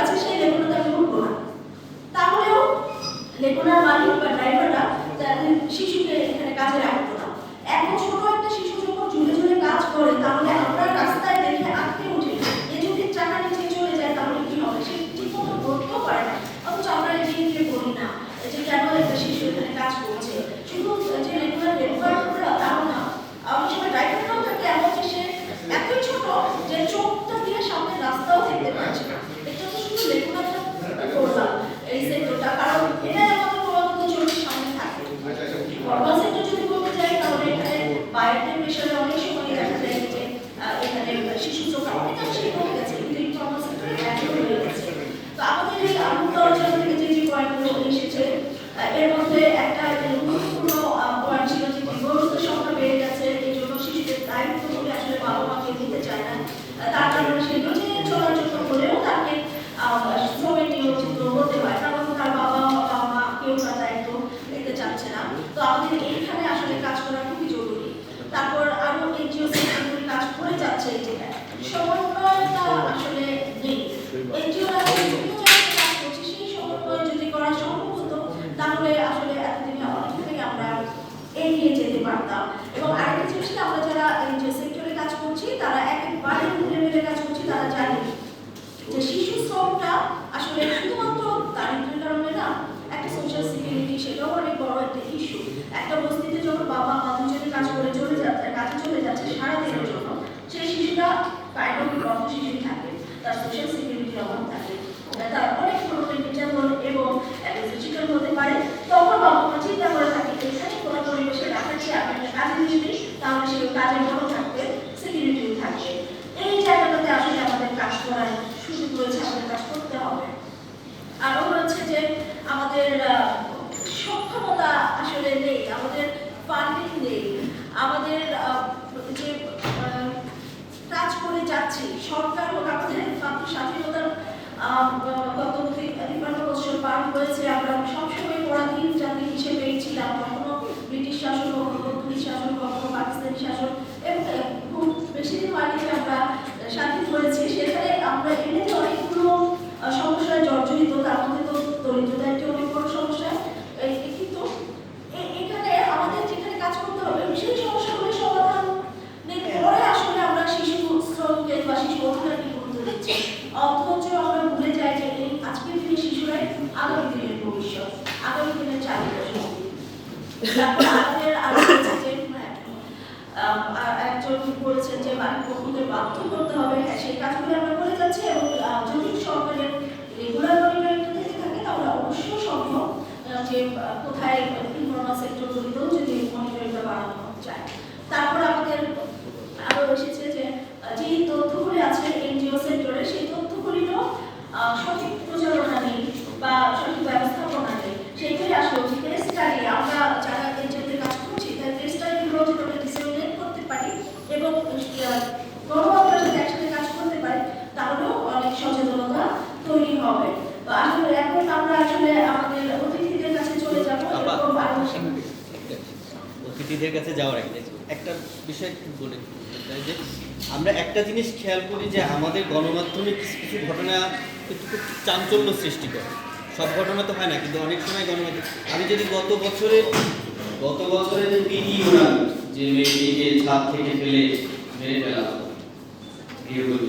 আছে সেই লেগুনাতে আমি উঠবো না। তাহলেও লেগুনার মালিক বা ড্রাইভাররা তাদের শিশুকে এখানে কাজে রাখতো না। এখন ছোট একটা শিশু যখন ঝুলে ঝুলে কাজ করে, তাহলে আমরা রাস্তায় দেখে আটকে উঠি, এ যদি চাকা নিচে চলে যায় তাহলে কি হবে? সে ঠিক মতো ধরতেও পারে না। অথচ আমরা এগিয়ে গিয়ে বলি না যে কেন একটা শিশু এখানে কাজ করছে। শুধু যে রেগুলার ড্রাইভাররা তাও না, অনেক সময় ড্রাইভাররাও থাকে এমন যে সে এতই ছোট যে চোখটা দিয়ে সামনে রাস্তাও দেখতে পাচ্ছে না। এটা তো শুধু রেগুলারটা করলাম এই সেক্টরটা, কারণ এটাই আমাদের প্রবন্ধ জরুরি সামনে থাকে। ফর্মাল সেক্টর যদি বলতে যাই তাহলে এখানে বাইরের প্রেশারে অনেক সময় দেখা যায় যে এখানে শিশু শ্রম এটা সেই কমে গেছে, কিন্তু ফর্মাল সেক্টরে এখনো রয়ে গেছে। তো আমাদের এই আলোচনা থেকে যে পয়েন্টগুলো এসেছে এর মধ্যে একটা গুরুত্বপূর্ণ পয়েন্ট ছিল যে গৃহস্থের সংখ্যা বেড়ে গেছে, এই জন্য শিশুদের দায়িত্বগুলি আসলে বাবা মাকে দিতে চায় না। তার কারণে সে নিজে চলার জন্য হলেও তাকে শ্রমে নিয়োজিত হতে হয়, কারণ তার বাবা মা কেউ তার দায়িত্ব নিতে চাচ্ছে না। তো আমাদের এইখানে আসলে কাজ করা খুবই জরুরি। তারপর আরো এনজিও সেক্টরগুলি কাজ করে যাচ্ছে, এই জায়গায় সমন্বয়টা আসলে নেই। এনজিওরা বিভিন্ন জায়গায় কাজ করছে, সেই সমন্বয় যদি করা সম্ভব হতো তাহলে আসলে এতদিনে অনেকটাই আমরা এগিয়ে যেতে পারতাম। এবং আরেকটা জিনিস, আমরা যারা এনজিও সেক্টরে কাজ করছি তারা একেবারে লেভেলে কাজ করছি, তারা জানি যে শিশু শ্রমটা আসলে শুধুমাত্র দারিদ্র্যের কারণে না, একটা সোশ্যাল সিকিউরিটি সেটাও অনেক বড় একটা ইস্যু। একটা বস্তিতে যখন বাবা মা দুজনে কাজ করে কাজে চলে যাচ্ছে সারাদিনের জন্য, সেই শিশুটা কাইন্ড অফ বন্ধ শিশুই থাকে, তার সোশ্যাল সিকিউরিটির অভাব থাকে, তার অনেক ধরনের নির্যাতন এবং শিকার হতে পারে। তখন বাবা মা চিন্তা করে থাকে এখানে কোনো পরিবেশে রাখাচ্ছি, আমি একটা কাজে দিয়ে দিই, তাহলে সে কাজের ভালো থাকবে, সিকিউরিটিও থাকবে। এই জায়গাটাতে আসলে আমাদের কাজ করার সুযোগ রয়েছে, আমাদের কাজ করতে হবে। আরো রয়েছে যে আমাদের সক্ষমতা আসলে নেই, আমাদের ফান্ডিং নেই, আমাদের যে কাজ করে যাচ্ছি সরকার হোক, আমাদের মাত্র স্বাধীনতার গত 53 বছর পার হয়েছে, আমরা সবসময় পরাধীন জাতি হিসেবেই ছিলাম। কখনো ব্রিটিশ শাসন, কখনো ব্রিটিশ শাসন, কখনো পাকিস্তানি শাসন, এবং খুব বেশি দিন হয়নি যে আমরা স্বাধীন হয়েছি। সেখানে আমরা এমনিতে অনেকগুলো সমস্যায় জর্জরিত, তার মধ্যে তো দরিদ্রতা একটি অনেক বড় সমস্যা। কিন্তু এখানে আমাদের যেখানে কাজ করতে হবে সেই সমস্যাগুলি সমাধান পরে আসলে আমরা শিশু শ্রমকে বা শিশু অধিকারকে গুরুত্ব দিচ্ছি, অথচ আমরা ভুলে যাই যে এই আজকের দিনের শিশুরাই আগামী দিনের ভবিষ্যৎ, আগামী দিনের চালিকা শক্তি। তারপর আমাদের আরো যে একজন বলেছেন যে বাড়ির পক্ষকে বাধ্য করতে হবে, হ্যাঁ সেই কাজগুলো আমরা করে যাচ্ছি। এবং যদি সরকারের রেগুলার মনিটরিংটা থেকে থাকে তাহলে অবশ্যই সম্ভব যে কোথায় ইনফরমাল সেক্টরগুলিতেও যদি মনিটরিংটা বাড়ানো যায়। তারপর আমাদের আরো এসেছে যে যে তথ্যগুলি আছে এনজিও সেক্টরে, সেই তথ্যগুলিরও সঠিক প্রচারণা নেই বা সঠিক ব্যবস্থাপনা নেই। সেইটাই আসলে কেস স্টাডি, আমরা যারা এনজিওতে কাজ করছি তাই কেস স্টাডিগুলো যদি আমরা ডিসেমিনেট করতে পারি এবং গণমাধ্যমের সাথে একসাথে কাজ করতে পারি তাহলেও অনেক সচেতনতা তৈরি হবে। তো আসলে এখন আমরা আসলে আমাদের অতিথিদের কাছে চলে যাবো। অতিথিদের কাছে যাওয়ার আগে একটা বিষয় বলে যে আমরা একটা জিনিস খেয়াল করি যে আমাদের গণমাধ্যমে কিছু কিছু ঘটনা কিন্তু খুব চাঞ্চল্য সৃষ্টি করে। সব ঘটনা তো হয় না, কিন্তু অনেক সময় গণমাধ্যম, আমি যদি গত বছরে যে ভিডিওটা যে মেয়েটিকে ছাদ থেকে ফেলে মেরে ফেলা গৃহবধূ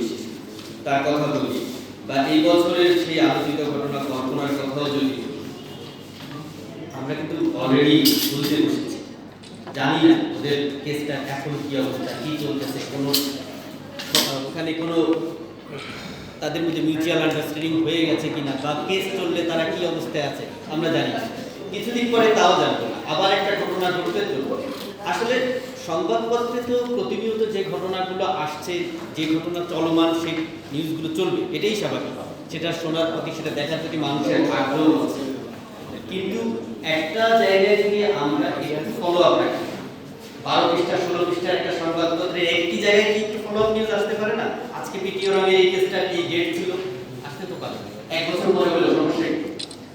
তার কথা বলি, বা এই বছরের সেই আলোচিত ঘটনা কল্পনার কথাও যদি আমরা কিন্তু অলরেডি বলতে বসেছি, জানি না ওদের কেসটা এখন কি অবস্থা, কি চলতেছে, ওখানে কোনো তাদের মধ্যে মিউচুয়াল আন্ডারস্ট্যান্ডিং হয়ে গেছে কিনা, বা কেস চললে তারা কি অবস্থায় আছে আমরা জানি না। কিছুদিন পরে তাও জানবো না, আবার একটা ঘটনা ঘটতে চলবে। আসলে সংবাদপত্রে তো প্রতিনিয়ত যে ঘটনাগুলো আসছে, যে ঘটনা চলমান, সেই নিউজগুলো চলবে, এটাই স্বাভাবিক। সেটা শোনার প্রতি, সেটা দেখার প্রতি মানুষের আগ্রহ আছে। কিন্তু একটা জায়গায় যদি আমরা একটু ফলো আপ রাখি, 12 পৃষ্ঠা 16 পৃষ্ঠার একটা সংবাদপত্রে একটি জায়গায় কি একটু ফলো আপ নিউজ আসতে পারে না? আজকে পিটিও রঙের এই কেসটা এই ডেট ছিল, আসতে তো পারে, এক বছর পরে হলো সমস্যা।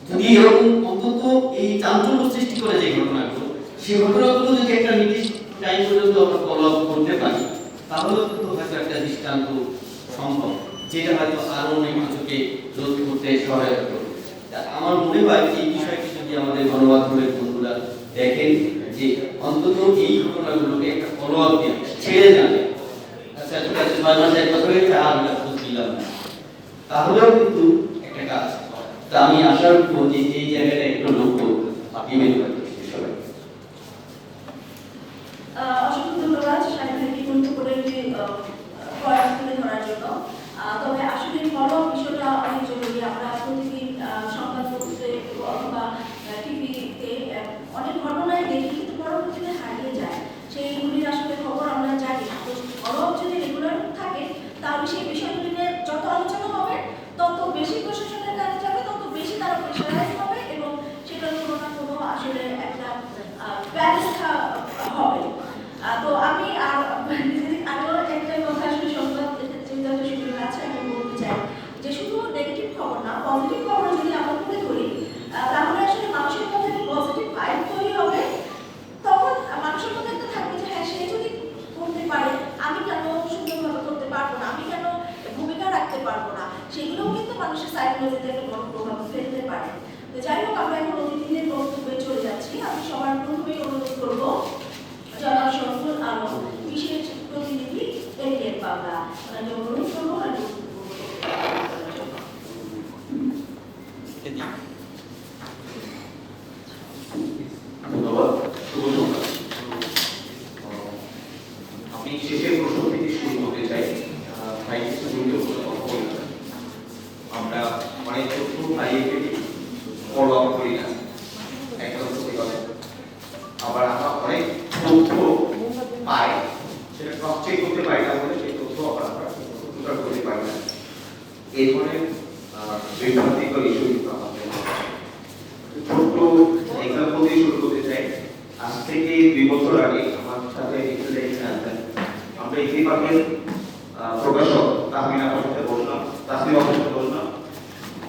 যদি এরকম অন্তত এই চাঞ্চল্য সৃষ্টি করে যে ঘটনাগুলো, সেই ঘটনাগুলো যদি একটা নির্দিষ্ট টাইম পর্যন্ত আমরা ফলো আপ করতে পারি, তাহলে কিন্তু হয়তো একটা দৃষ্টান্ত সম্ভব, যেটা হয়তো আরো অনেক কিছুকে রোধ করতে সহায়তা করবে। আমার মনে হয় এই বিষয়টি যদি আমাদের গণমাধ্যমের বন্ধুরা দেখেন যে অন্তত এই ঘটনাগুলোকে একটা ফলো আপ দিয়ে ছেড়ে যাবে, আচ্ছা ঠিক আছে 6 মাস 1 বছর হয়েছে আর আমরা খোঁজ নিলাম না, তাহলেও কিন্তু একটা কাজ। তা আমি আশা করব যে এই জায়গাটা একটু লক্ষ্য আপনি বের করতে সবাই। অসংখ্য ধন্যবাদ সাহেবকে বন্ধু করে প্রয়াস তুলে ধরার জন্য। তবে আসলে ফলো বিষয়টা অনেক জরুরি। আমরা প্রতিদিন সংবাদপত্রে অথবা টিভিতে অনেক ঘটনায় দেখি, কিন্তু পরবর্তীতে হারিয়ে যায়। সেইগুলির আসলে খবর আমরা জানি না। তো ফলো যদি রেগুলার থাকে তাহলে সেই বিষয়গুলি নিয়ে যত আলোচনা হবে তত বেশি প্রশাসনের কাছে যাবে, তত বেশি তারা প্রেশারাইজ হবে এবং সেটার কোনো না কোনো আসলে একটা ব্যবস্থা হবে। তো আমি আরো একটা কথা আসলে সংবাদ চিন্তা সুযোগ আছে আমি বলতে চাই যে শুধু নেগেটিভ খবর না, পজিটিভ খবর যদি আমরা তুলে ধরি তাহলে আসলে মানুষের মধ্যে পজিটিভ ভাইব তৈরি হবে। তখন মানুষের মধ্যে একটা থাকবে যে হ্যাঁ, সে যদি করতে পারে আমি কেন সুন্দরভাবে করতে পারবো না, আমি কেন ভূমিকা রাখতে পারবো না, সেগুলোও কিন্তু মানুষের সাইকোলজিতে একটা বড় প্রভাব ফেলতে পারে। তো যাই হোক, আমরা এখন অতিথিদের বক্তব্যে চলে যাচ্ছি। আমি সবার প্রথমেই অনুরোধ করবো জনাব শরফুল আলম, বিশেষ প্রতিনিধি এলিয়েট বাংলা, ওনাকে অনুরোধ করবো ওনাকে ধন্যবাদ। শুভ সন্ধ্যা। আমি শেষের প্রশ্ন থেকে শুরু করতে চাই। ভাই কিছু গুরুত্বপূর্ণ কথা বলেছেন। আমরা অনেক তথ্য পাইয়ে পেয়ে ফলো আপ করি না, একটা সত্যি কথা। আবার আমরা অনেক তথ্য পাই, সেটা ক্রস চেক করতে পারি না বলে সেই তথ্য আবার আমরা প্রচার করতে পারি না। এই ধরনের বিভ্রান্তিকর ইস্যু কিন্তু আমাদের ছোট্ট এক্সাম্পল দিয়ে শুরু করতে চাই। আজ থেকে 2 বছর আগে আমার সাথে এখানে আছেন, আমরা ইতিবাচক প্রকাশক তাহমিনা আপনার সাথে বসলাম, তাসমিম আপনার সাথে বসলাম।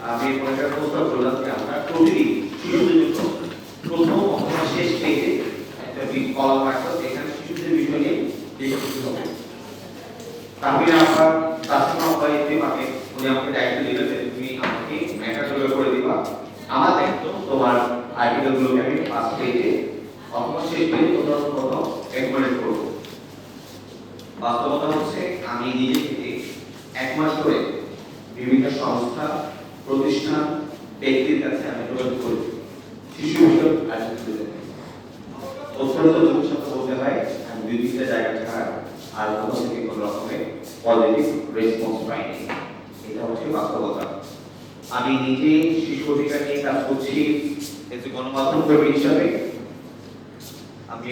আমি একটা প্রস্তাব করলাম যে আমরা প্রতিদিন শিশুদের জন্য প্রথম অথবা শেষ পেজে একটা কলাম রাখবো, যেখানে শিশুদের বিষয় নিয়ে লিখতে হবে। তাহমিনা আপনার তাসমিমা আপনার ইতিবাচক উনি আমাকে দায়িত্ব দিলেন যে তুমি আমাকে ম্যাটার তৈরি করে দিবা, আমার দায়িত্ব তোমার আর্টিকেলগুলোকে আমি ফার্স্ট পেজে অথবা শেষ পেজে কোথাও রেকমেন্ড করব। বাস্তবতা হচ্ছে আমি নিজে থেকে 1 মাস ধরে বিভিন্ন সংস্থা, প্রতিষ্ঠান, ব্যক্তির কাছে আমি যোগাযোগ করি শিশু বিষয়ক আর্টিকেল। অত্যন্ত দুঃখের সাথে বলতে হয় আমি 2-3টা জায়গা ছাড়া আর কোথাও থেকে কোনো রকমের পজিটিভ রেসপন্স পাইনি। এটা হচ্ছে বাস্তবতা। আমি নিজে শিশু অধিকার নিয়ে কাজ করছি একজন গণমাধ্যম কর্মী হিসাবে। আমি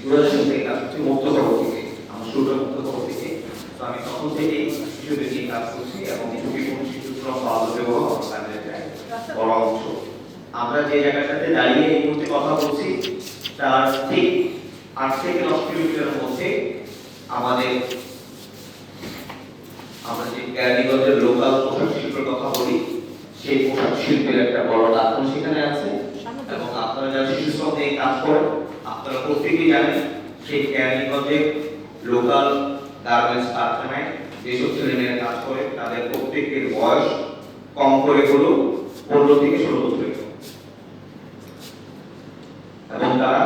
2000 থেকে কাজ করছি মুক্ত খবর থেকে, আমার শুরুটা মুক্ত খবর থেকে। তো আমি তখন থেকে শিশুদের নিয়ে কাজ করছি এবং ঝুঁকিপূর্ণ শিশু শ্রম বাধা বড় অংশ। আমরা যে জায়গাটাতে দাঁড়িয়ে এই মুহূর্তে কথা বলছি তার ঠিক 8 থেকে 10 কিলোমিটারের মধ্যে আমাদের আমরা যে ক্যারিগঞ্জের লোকাল পোশাক শিল্পের কথা বলি, সেই পোশাক শিল্পের একটা বড় দাপন সেখানে আছে। এবং আপনারা যারা শিশু শ্রম নিয়ে কাজ করেন আপনারা প্রত্যেকেই জানেন সেই ক্যারিগঞ্জের লোকাল গার্মেন্টস কারখানায় যেসব ছেলেমেয়েরা কাজ করে তাদের প্রত্যেকের বয়স কম করে হলো 15 থেকে 16 বছরের, এবং তারা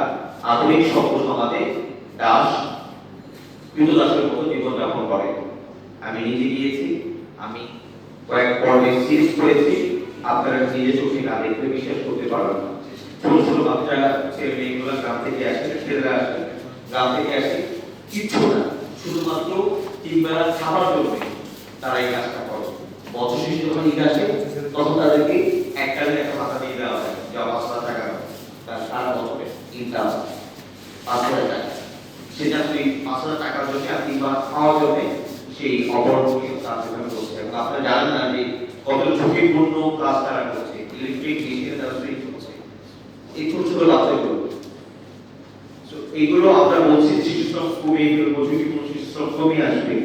আধুনিক সভ্য সমাজে দাস কৃতদাসের মতো জীবনযাপন করে। আমি নিজে গিয়েছি, আমি কয়েক পর্বে সিরিজ করেছি, আপনারা নিজে চোখে না দেখলে বিশ্বাস করতে পারবেন না। ছোট ছোট বাচ্চারা ছেলে মেয়েগুলো গ্রাম থেকে আসে, ছেলেরা আসে গ্রাম থেকে আসে, কিচ্ছু না, শুধুমাত্র 3 বেলা খাবার জন্য তারা এই কাজটা করে। বছর শেষে যখন ঈদ আসে তখন তাদেরকে এককালীন একটা ভাতা দিয়ে দেওয়া হয়, যা 5,000 টাকা, তার সারা বছরে ইনকাম 5,000 টাকা। সেটা তুই 5,000 টাকার জন্য আর 3 বার খাওয়ার জন্য সেই অবর্ণনীয় কাজ এখানে করছে। এবং আপনারা জানেন না যে কত ঝুঁকিপূর্ণ কাজ তারা করছে, ইলেকট্রিক মেশিনে তারা সুইচ করছে, এই ছোট ছোট বাচ্চাগুলো। এইগুলো আমরা বলছি শিশু শ্রম কমে, ঝুঁকিপূর্ণ শিশু শ্রম কমে আসবে,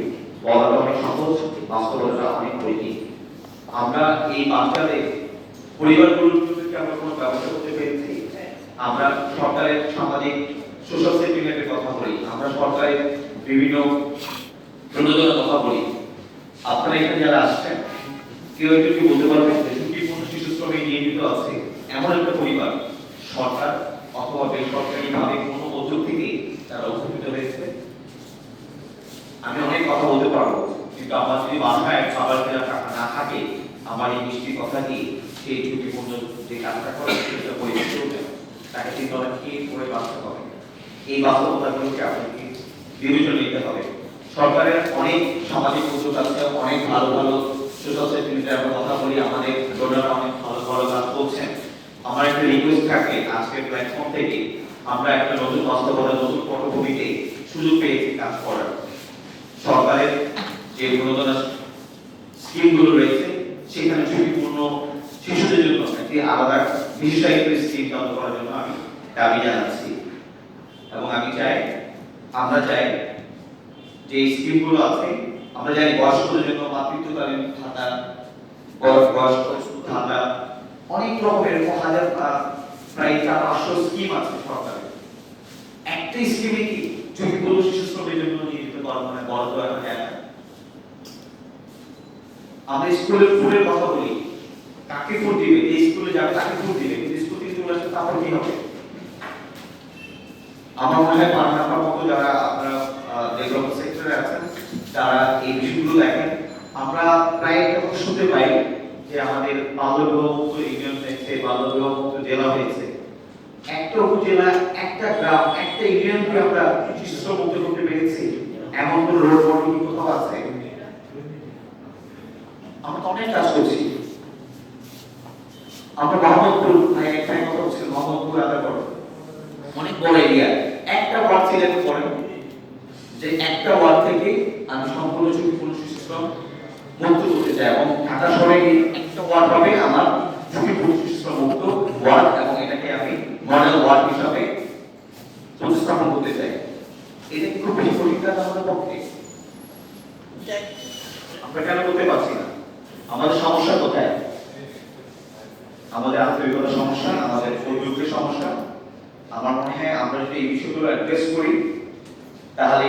বলাটা অনেক সহজ, বাস্তবতা অনেক কঠিন। আমরা এই বাচ্চাদের পরিবারগুলোকে আমরা কোনো ব্যবস্থা করতে পেরেছি। আমরা সরকারের সামাজিক সোশ্যাল সেফটিনেটের কথা বলি, আমরা সরকারের বিভিন্ন প্রণোদনার কথা বলি। আপনারা এখানে যারা আসছেন কেউ একটু কি বলতে পারবেন যে শ্রমে নিয়োজিত আছে এমন একটা পরিবার সরকার অথবা বেসরকারিভাবে কোনো উদ্যোগ থেকে তারা উপকৃত হয়েছে? আমি অনেক কথা বলতে পারবো, কিন্তু আমার যদি বাসায় খাবার কেনার টাকা না থাকে, আমার এই মিষ্টি কথা দিয়ে সেই ঝুঁকিপূর্ণ যে কাজটা করে সেটা পরিবেশ করবে, তাকে চিন্তা কি করে বাঁচতে হবে। এই বাস্তবতাগুলোকে আপনাকে বিবেচনা নিতে হবে। সরকারের অনেক সামাজিক উদ্যোগ আছে, অনেক ভালো ভালো সোশ্যাল সেক্টরে আমরা কথা বলি, আমাদের ডোনাররা অনেক ভালো ভালো কাজ করছেন। আমার একটা রিকোয়েস্ট থাকে আজকের প্ল্যাটফর্ম থেকে, আমরা একটা নতুন বাস্তবতা, নতুন পটভূমিতে সুযোগ পেয়েছি কাজ করার। সরকারের যে প্রণোদনা স্কিমগুলো রয়েছে সেখানে ঝুঁকিপূর্ণ শিশুদের জন্য একটি আলাদা বিশেষায়িত স্কিম চালু করার জন্য আমি দাবি জানাচ্ছি। এবং আমি চাই, আমরা চাই যে এই স্কিমগুলো আছে, আমরা জানি বয়স্কদের জন্য মাতৃত্বকালীন ভাতা, বয়স্ক ভাতা, অনেক রকমের হাজার প্রায় 400-500 স্কিম আছে সরকারের। একটা স্কিমে কি ঝুঁকিপূর্ণ শিশু শ্রমের জন্য নিয়োজিত করা মানে বরাদ্দ রাখা যায় না? আমরা স্কুলের ফুলের কথা বলি, কাকে ফুল দিবে, এই স্কুলে যাবে তাকে ফুল দিবে, কিন্তু স্কুল থেকে চলে আসলে তারপর কি হবে? আমার মনে হয় পান্নাপার মতো যারা আপনারা ডেভেলপমেন্ট সেক্টরে আছেন তারা এই বিষয়গুলো দেখেন। আমরা প্রায় একটা কথা শুনতে পাই যে আমাদের বাল্যবিবাহ মুক্ত ইউনিয়ন হয়েছে, বাল্যবিবাহ মুক্ত জেলা হয়েছে। একটা উপজেলা, একটা গ্রাম, একটা ইউনিয়নকে আমরা শিশু শ্রম মুক্ত করতে পেরেছি, এমন কোন রোড মডেল কি কোথাও আছে? আমরা তো অনেক কাজ করছি। আমরা মোহাম্মদপুর একটা কথা হচ্ছে, মোহাম্মদপুর আদার অনেক বড় এরিয়া, একটা ওয়ার্ড সিলেক্ট করেন যে একটা ওয়ার্ড থেকে আমি সম্পূর্ণ ঝুঁকিপূর্ণ শিশু শ্রম মুক্ত করতে চাই, এবং ঢাকা শহরে একটা ওয়ার্ড হবে আমার ঝুঁকিপূর্ণ শিশু শ্রম মুক্ত ওয়ার্ড, এবং এটাকে আমি মডেল ওয়ার্ড হিসাবে প্রতিস্থাপন করতে চাই। এটা কি খুব বেশি কঠিন কাজ আমাদের পক্ষে? আমরা কেন করতে পারছি না? আমাদের সমস্যা কোথায়? আমাদের আন্তরিকতার সমস্যা, আমাদের উদ্যোগের সমস্যা। আমার মনে হয় আমরা যদি এই বিষয়গুলো অ্যাড্রেস করি তাহলে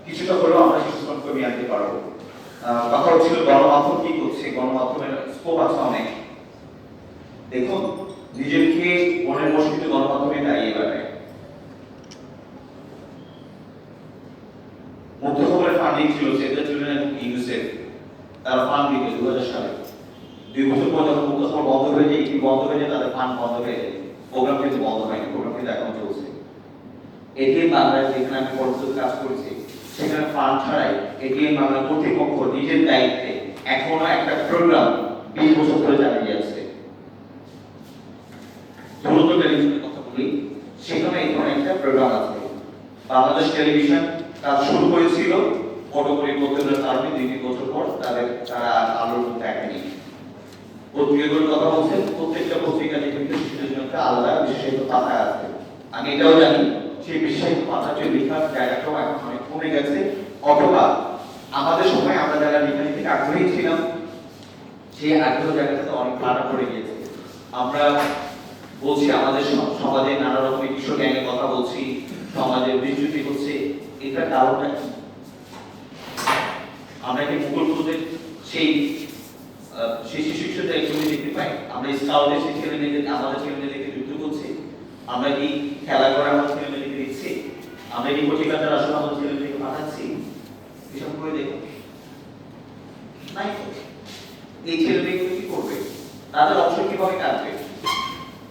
কিছুটা হলেও আমরা শিশু শ্রম কমিয়ে আনতে পারবো। কথা হচ্ছিল গণমাধ্যম কি করছে, গণমাধ্যমের স্কোপ আছে অনেক। দেখুন, নিজেকে মনের মসজিদ গণমাধ্যমে দাঁড়িয়ে বেড়ায়। মুক্ত খবরের ফান্ডিং ছিল সেভ দ্য চিলড্রেন এবং ইউনিসেফ, তারা ফান্ড দিত 2000 সালে। 2 বছর পর যখন মুক্ত খবর বন্ধ হয়ে যায়, কি বন্ধ হয়ে যায়, তাদের ফান্ড বন্ধ হয়ে যায়। প্রোগ্রাম কিন্তু বন্ধ হয়নি, প্রোগ্রাম কিন্তু এখন চলছে। এটিএম বাংলায় যেখানে আমি পরিচিত কাজ করেছি সেখানে ফান্ড ছাড়াই এটিএম বাংলা কর্তৃপক্ষ নিজের দায়িত্বে এখনো একটা প্রোগ্রাম 20 বছর ধরে চালিয়ে যাচ্ছে। দ্রুত টেলিভিশনের কথা বলি, সেখানে এই ধরনের একটা প্রোগ্রাম আছে। বাংলাদেশ টেলিভিশন কাজ শুরু করেছিল, পট পরিবর্তনের কারণে 2 বছর পর তারা আলোর দেখেনি। পত্রিকাগুলোর কথা বলছেন, প্রত্যেকটা পত্রিকা কিন্তু শিশুদের জন্য একটা আলাদা বিশেষায়িত পাতা আছে। আমি এটাও জানি সেই বিশেষায়িত পাতা যে লেখার জায়গাটাও এখন অনেক কমে গেছে, অথবা আমাদের সময় আমরা যারা লেখালেখি থেকে আগ্রহী ছিলাম সেই আগ্রহ জায়গাটাতে অনেক ভাড়া পড়ে গিয়েছে। আমরা বলছি আমাদের সমাজে নানা রকমের কিশোর গ্যাংয়ের কথা বলছি, সমাজের বিচ্যুতি হচ্ছে, এটার কারণটা কি? আমরা কি মুকুলপুরের সেই শিশু শিশুদের একসঙ্গে দেখতে পাই? আমরা স্কাউটের সেই ছেলে মেয়েদের আমাদের ছেলে মেয়েদেরকে যুক্ত করছি? আমরা কি খেলা করে আমাদের ছেলে মেয়েদেরকে দিচ্ছি? আমরা কি পত্রিকাটার আসলে আমাদের ছেলে মেয়েদেরকে পাঠাচ্ছি? এসব করে দেখুন নাই তো। এই ছেলে মেয়েগুলো কি করবে? তাদের অবসর কিভাবে কাটবে?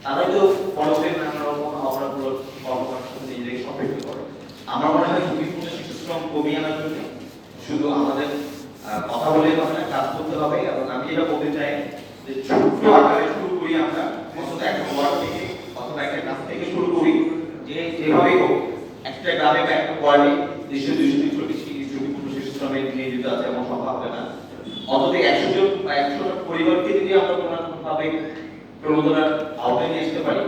তারা তো পড়াশোনার নানা রকম অপরাধগুলো কর্মকাণ্ডের সাথে নিজেদেরকে সম্পৃক্ত করে। আমার মনে হয় ঝুঁকিপূর্ণ শিশু শ্রম কমিয়ে আনার জন্য শুধু আমাদের কথা বলে হবে না, কাজ করতে হবে। এবং আমি এটা বলতে চাই যে ছোট্ট আকারে শুরু করি, আমরা অন্তত একটা ওয়ার্ড থেকে অথবা একটা কাজ থেকে শুরু করি, যে যেভাবেই হোক একটা গ্রামে বা একটা ওয়ার্ডে 100-200 ঝুঁকিপূর্ণ শিশু শ্রমে নিয়োজিত আছে, এমন সম্ভব হবে না। অন্তত 100 জন বা 100টা পরিবারকে যদি আমরা কোনো না কোনোভাবে প্রণোদনার আওতায় নিয়ে আসতে পারি,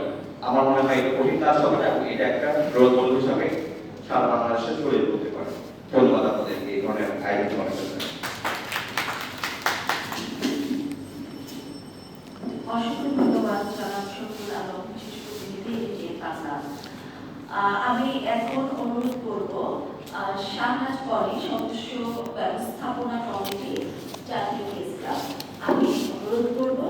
আমার মনে হয় এটা কঠিন কাজ হবে না, এবং এটা একটা রোল মডেল হিসাবে সারা বাংলাদেশে ছড়িয়ে পড়তে পারে। ধন্যবাদ আপনাদেরকে এই ধরনের আয়োজন করার জন্য। অসংখ্য ধন্যবাদ জনাব শফিউল আলম, বিশেষ প্রতিনিধি এটিএম বাংলা। আমি এখন অনুরোধ করব শাহনাজ পরি, সদস্য ব্যবস্থাপনা কমিটি, জাতীয় প্রেস ক্লাব। আমি অনুরোধ করব